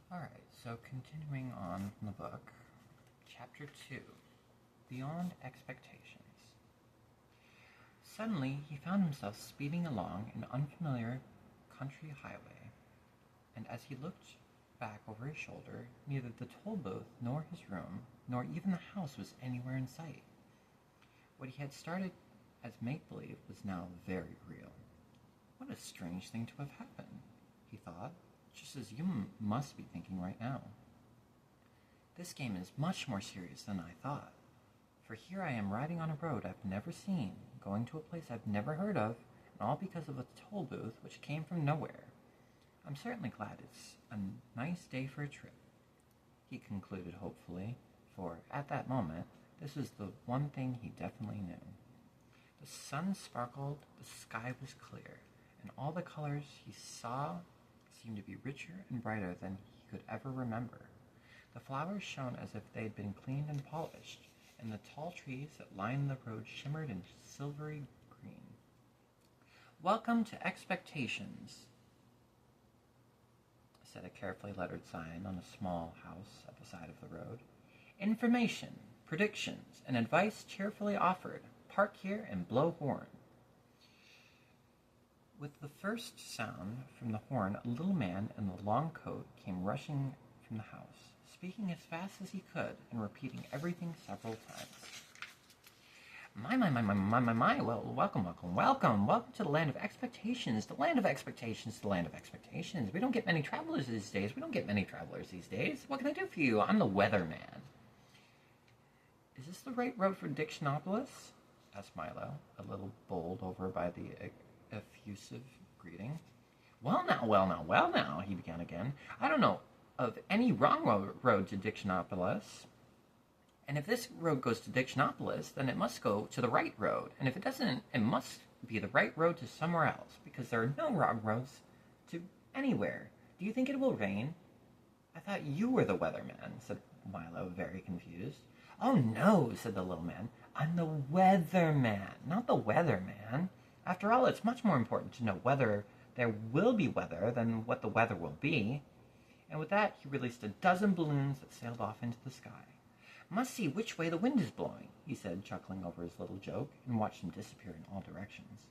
Alright, so continuing on from the book, Chapter 2, Beyond Expectations. Suddenly, he found himself speeding along an unfamiliar country highway, and as he looked back over his shoulder, neither the toll booth nor his room, nor even the house was anywhere in sight. What he had started as make-believe was now very real. What a strange thing to have happened, he thought, just as you must be thinking right now. This game is much more serious than I thought, for here I am riding on a road I've never seen, going to a place I've never heard of, and all because of a toll booth which came from nowhere. I'm certainly glad it's a nice day for a trip, he concluded hopefully, for at that moment, this was the one thing he definitely knew. The sun sparkled, the sky was clear, and all the colors he saw seemed to be richer and brighter than he could ever remember. The flowers shone as if they had been cleaned and polished, and the tall trees that lined the road shimmered in silvery green. "Welcome to Expectations," said a carefully lettered sign on a small house at the side of the road. "Information, predictions, and advice cheerfully offered. Park here and blow horn." With the first sound from the horn, a little man in a long coat came rushing from the house, speaking as fast as he could and repeating everything several times. My, well, welcome to the land of expectations, the land of expectations, the land of expectations. We don't get many travelers these days. What can I do for you? I'm the weatherman. Is this the right road for Dictionopolis? Asked Milo, a little bowled over by the effusive greeting. Well now, he began again. I don't know of any wrong road to Dictionopolis. And if this road goes to Dictionopolis, then it must go to the right road. And if it doesn't, it must be the right road to somewhere else, because there are no wrong roads to anywhere. Do you think it will rain? I thought you were the weatherman, said Milo, very confused. Oh no, said the little man. I'm the weatherman, not the weatherman. After all, it's much more important to know whether there will be weather than what the weather will be. And with that, he released a dozen balloons that sailed off into the sky. Must see which way the wind is blowing, he said, chuckling over his little joke, and watched them disappear in all directions.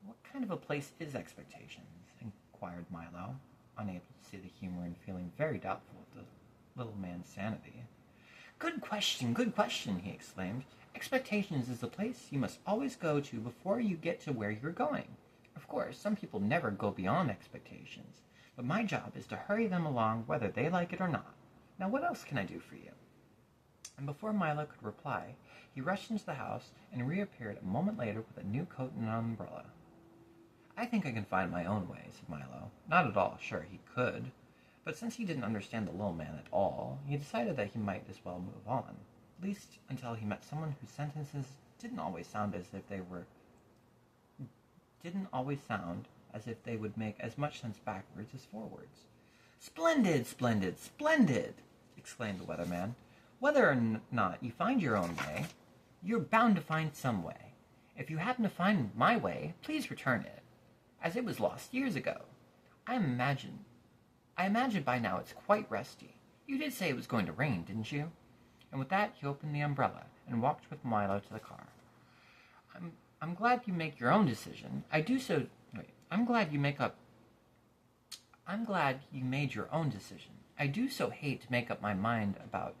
What kind of a place is Expectations? Inquired Milo, unable to see the humor and feeling very doubtful of the little man's sanity. Good question, he exclaimed. Expectations is the place you must always go to before you get to where you're going. Of course, some people never go beyond expectations, but my job is to hurry them along whether they like it or not. Now, what else can I do for you? And before Milo could reply, he rushed into the house and reappeared a moment later with a new coat and an umbrella. I think I can find my own way, said Milo. Not at all sure he could, but since he didn't understand the little man at all, he decided that he might as well move on, at least until he met someone whose sentences didn't always sound as if they would make as much sense backwards as forwards. Splendid, exclaimed the weatherman. Whether or not you find your own way, you're bound to find some way. If you happen to find my way, please return it, as it was lost years ago. I imagine by now it's quite rusty. You did say it was going to rain, didn't you? And with that, he opened the umbrella and walked with Milo to the car. I'm glad you make your own decision. I'm glad you made your own decision. I do so hate to make up my mind about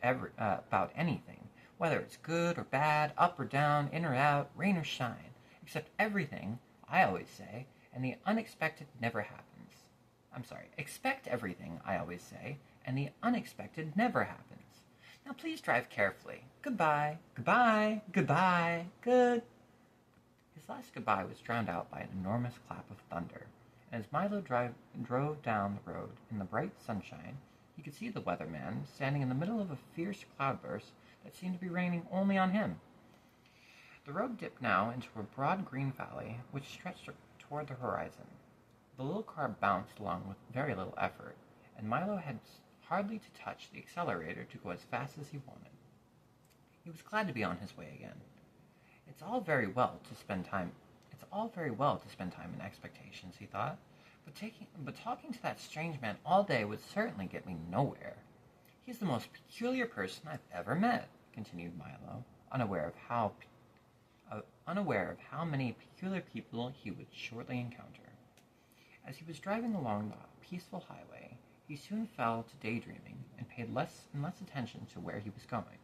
anything, whether it's good or bad, up or down, in or out, rain or shine, except everything, I always say, and the unexpected never happens. Expect everything, I always say, and the unexpected never happens. Now please drive carefully. Goodbye. Good. His last goodbye was drowned out by an enormous clap of thunder, and as Milo drove down the road in the bright sunshine, he could see the weatherman standing in the middle of a fierce cloudburst that seemed to be raining only on him. The road dipped now into a broad green valley which stretched toward the horizon. The little car bounced along with very little effort, and Milo had hardly to touch the accelerator to go as fast as he wanted. He was glad to be on his way again. It's all very well to spend time in Expectations, he thought, But talking to that strange man all day would certainly get me nowhere. He's the most peculiar person I've ever met, continued Milo, unaware of how many peculiar people he would shortly encounter. As he was driving along the peaceful highway, he soon fell to daydreaming and paid less and less attention to where he was going.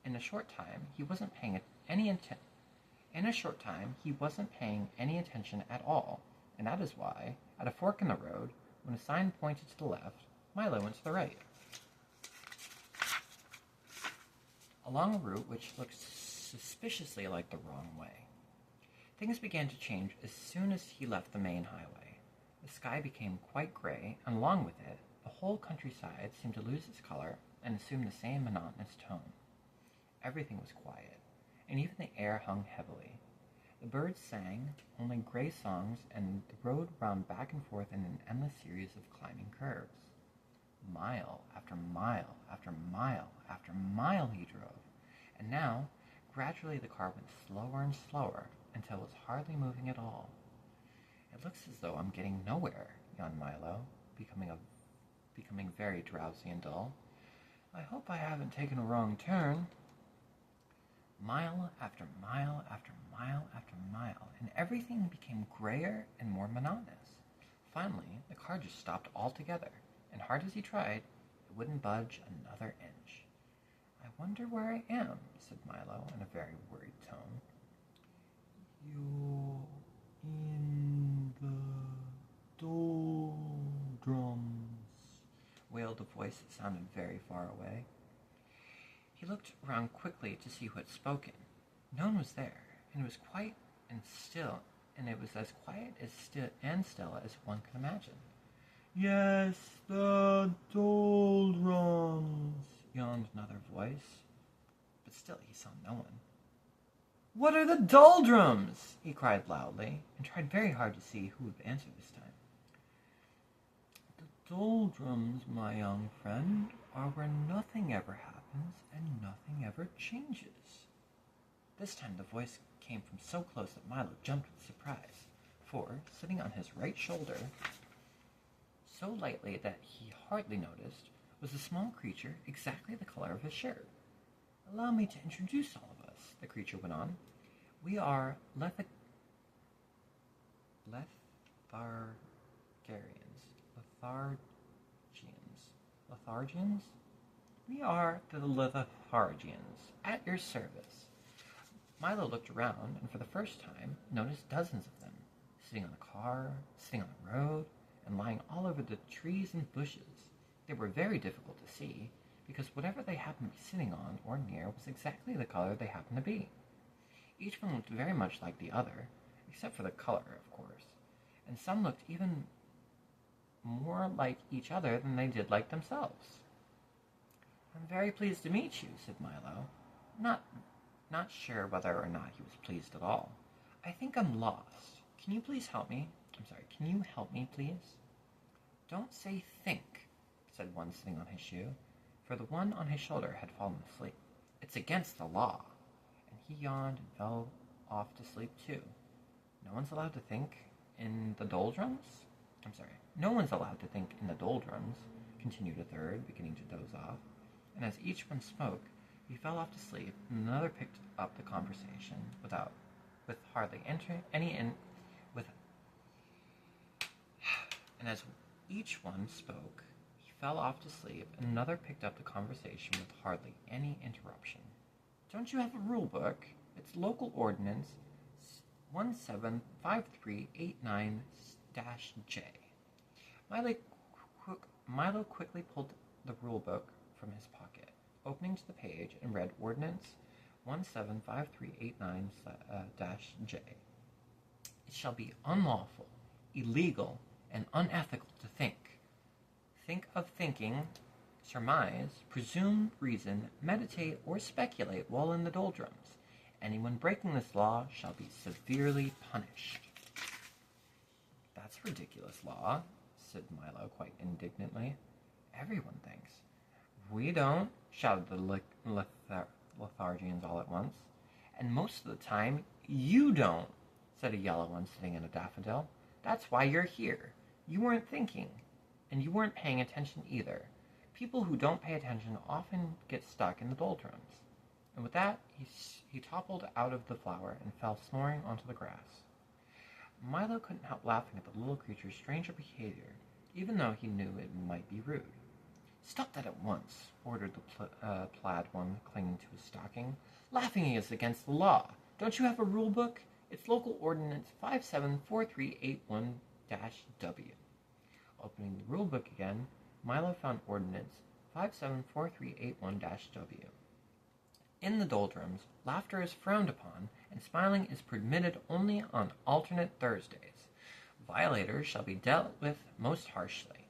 In a short time, he wasn't paying any attention at all, and that is why, at a fork in the road, when a sign pointed to the left, Milo went to the right. Along a route which looked suspiciously like the wrong way. Things began to change as soon as he left the main highway. The sky became quite gray, and along with it, the whole countryside seemed to lose its color and assume the same monotonous tone. Everything was quiet, and even the air hung heavily. The birds sang only gray songs, and the road wound back and forth in an endless series of climbing curves. Mile after mile after mile after mile he drove, and now, gradually the car went slower and slower until it was hardly moving at all. It looks as though I'm getting nowhere, yawned Milo, becoming very drowsy and dull. I hope I haven't taken a wrong turn. Mile after mile after mile after mile, and everything became grayer and more monotonous. Finally, the car just stopped altogether, and hard as he tried, it wouldn't budge another inch. I wonder where I am, said Milo in a very worried tone. You're in the doldrums, wailed a voice that sounded very far away. He looked around quickly to see who had spoken. No one was there, and it was quiet and still, and it was as quiet and still as one could imagine. Yes, the doldrums, yawned another voice, but still he saw no one. What are the doldrums? He cried loudly, and tried very hard to see who would answer this time. The doldrums, my young friend, are where nothing ever happens and nothing ever changes. This time the voice came from so close that Milo jumped with surprise, for, sitting on his right shoulder, so lightly that he hardly noticed, was a small creature exactly the color of his shirt. Allow me to introduce all of us, the creature went on. We are Lethargians. Lethargians? We are the Lethargians, at your service. Milo looked around, and for the first time noticed dozens of them, sitting on a car, sitting on the road, and lying all over the trees and bushes. They were very difficult to see, because whatever they happened to be sitting on or near was exactly the color they happened to be. Each one looked very much like the other, except for the color, of course, and some looked even more like each other than they did like themselves. I'm very pleased to meet you, said Milo, not sure whether or not he was pleased at all. I think I'm lost. Can you please help me? Can you help me, please? Don't say think, said one sitting on his shoe, for the one on his shoulder had fallen asleep. It's against the law. And he yawned and fell off to sleep too. No one's allowed to think in the doldrums? No one's allowed to think in the doldrums, continued a third, beginning to doze off. And as each one spoke, he fell off to sleep, and another picked up the conversation with hardly any. And as each one spoke, he fell off to sleep, and another picked up the conversation with hardly any interruption. Don't you have a rule book? It's Local Ordinance 175389-J. Milo quickly pulled the rule book from his pocket, opening to the page, and read Ordinance 175389-J. It shall be unlawful, illegal, and unethical to think. Think of thinking, surmise, presume, reason, meditate, or speculate while in the doldrums. Anyone breaking this law shall be severely punished. That's a ridiculous law, said Milo quite indignantly. Everyone thinks. We don't, shouted the Lethargians all at once. And most of the time, you don't, said a yellow one sitting in a daffodil. That's why you're here. You weren't thinking, and you weren't paying attention either. People who don't pay attention often get stuck in the doldrums. And with that, he toppled out of the flower and fell snoring onto the grass. Milo couldn't help laughing at the little creature's strange behavior, even though he knew it might be rude. "Stop that at once," ordered the plaid one, clinging to his stocking. "Laughing is against the law. Don't you have a rule book? It's Local Ordinance 574381-W. Opening the rule book again, Milo found Ordinance 574381-W. In the doldrums, laughter is frowned upon, and smiling is permitted only on alternate Thursdays. Violators shall be dealt with most harshly.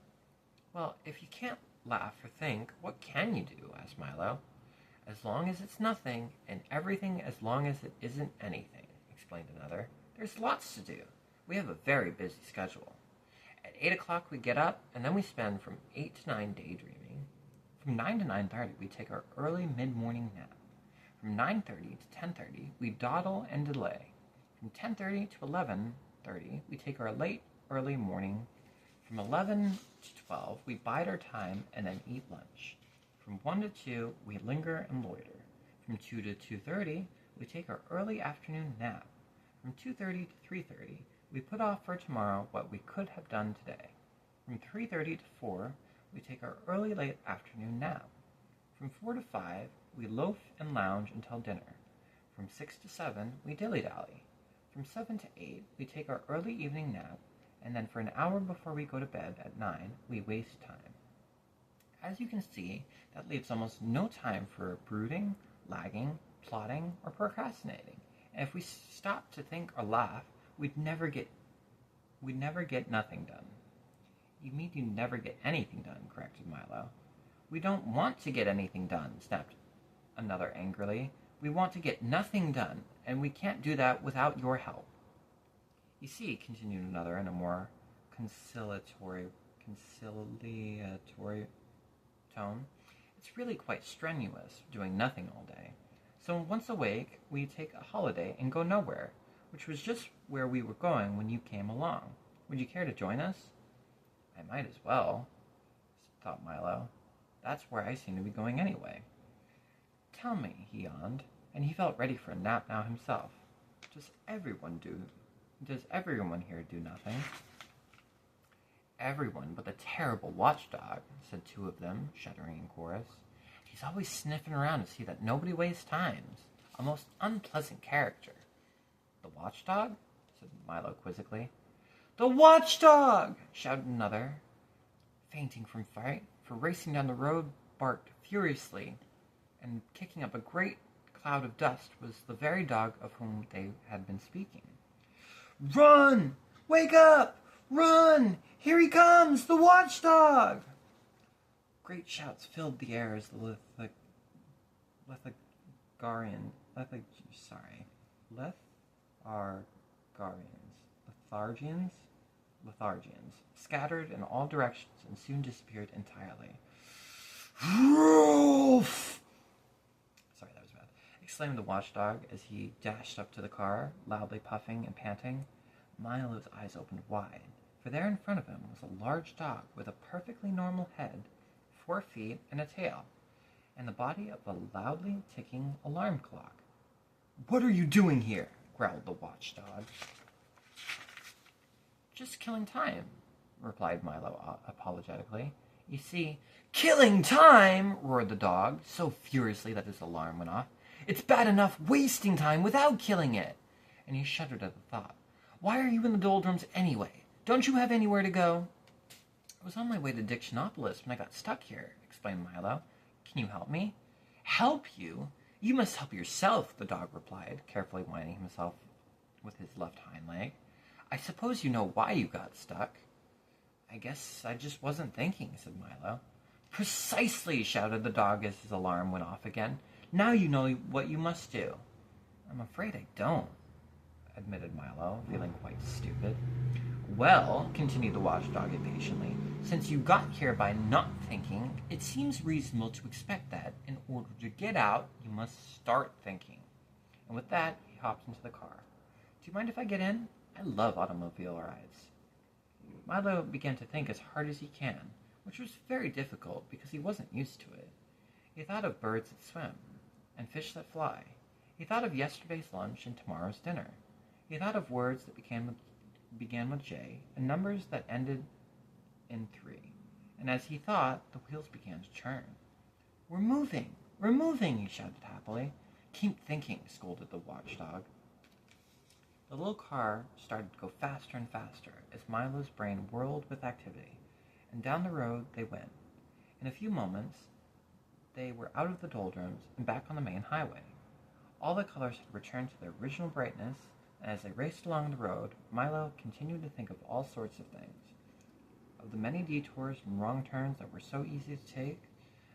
"Well, if you can't laugh or think, what can you do?" asked Milo. "As long as it's nothing, and everything as long as it isn't anything," explained another. "There's lots to do. We have a very busy schedule. At 8 o'clock we get up, and then we spend from 8 to 9 daydreaming. From 9 to 9:30 we take our early mid-morning nap. From 9:30 to 10:30 we dawdle and delay. From 10:30 to 11:30 we take our late early morning. From 11 to 12 we bide our time and then eat lunch. From 1 to 2 we linger and loiter. From 2 to 2:30 we take our early afternoon nap. From 2:30 to 3:30 we put off for tomorrow what we could have done today. From 3:30 to 4 we take our early late afternoon nap. From 4 to 5 we loaf and lounge until dinner. From 6 to 7 we dilly-dally. From 7 to 8 we take our early evening nap, and then for an hour before we go to bed at 9 we waste time. As you can see, that leaves almost no time for brooding, lagging, plotting, or procrastinating. And if we stop to think or laugh, we'd never get nothing done." "You mean you never get anything done," corrected Milo. "We don't want to get anything done," snapped another angrily. "We want to get nothing done, and we can't do that without your help." "You see," continued another in a more conciliatory tone, "it's really quite strenuous doing nothing all day. So once awake, we take a holiday and go nowhere, which was just where we were going when you came along. Would you care to join us?" "I might as well," thought Milo. "That's where I seem to be going anyway." "Tell me," he yawned, and he felt ready for a nap now himself. Does everyone here do nothing?" "Everyone but the terrible watchdog," said two of them, shuddering in chorus. "He's always sniffing around to see that nobody wastes time. A most unpleasant character." "The watchdog?" said Milo quizzically. "The watchdog!" shouted another, fainting from fright, for racing down the road barked furiously, and kicking up a great cloud of dust was the very dog of whom they had been speaking. "Run! Wake up! Run! Here he comes! The watchdog!" Great shouts filled the air as the Lethargians scattered in all directions and soon disappeared entirely. "Roof!" Sorry, that was bad. Exclaimed the watchdog as he dashed up to the car, loudly puffing and panting. Milo's eyes opened wide, for there in front of him was a large dog with a perfectly normal head, 4 feet, and a tail, and the body of a loudly ticking alarm clock. "What are you doing here?" growled the watchdog. "Just killing time," replied Milo apologetically. "You see—" "Killing time!" roared the dog, so furiously that his alarm went off. "It's bad enough wasting time without killing it!" And he shuddered at the thought. "Why are you in the doldrums anyway? Don't you have anywhere to go?" "I was on my way to Dictionopolis when I got stuck here," explained Milo. "Can you help me?" "Help you? You must help yourself," the dog replied, carefully winding himself with his left hind leg. "I suppose you know why you got stuck." "I guess I just wasn't thinking," said Milo. "Precisely," shouted the dog as his alarm went off again. "Now you know what you must do." "I'm afraid I don't," admitted Milo, feeling quite stupid. "Well," continued the watchdog impatiently, "since you got here by not thinking, it seems reasonable to expect that, in order to get out, you must start thinking." And with that, he hopped into the car. "Do you mind if I get in? I love automobile rides." Milo began to think as hard as he can, which was very difficult because he wasn't used to it. He thought of birds that swim, and fish that fly. He thought of yesterday's lunch and tomorrow's dinner. He thought of words that began with J, and numbers that ended in 3. And as he thought, the wheels began to turn. We're moving! We're moving! He shouted happily. Keep thinking, scolded the watchdog. The little car started to go faster and faster as Milo's brain whirled with activity, and down the road they went. In a few moments, they were out of the doldrums and back on the main highway. All the colors had returned to their original brightness, and as they raced along the road, Milo continued to think of all sorts of things. Of the many detours and wrong turns that were so easy to take,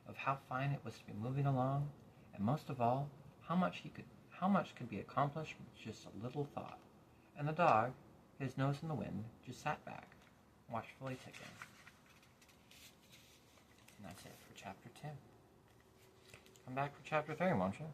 of how fine it was to be moving along, and most of all, how much could be accomplished with just a little thought. And the dog, his nose in the wind, just sat back, watchfully ticking. And that's it for chapter 2. Come back for chapter 3, won't you?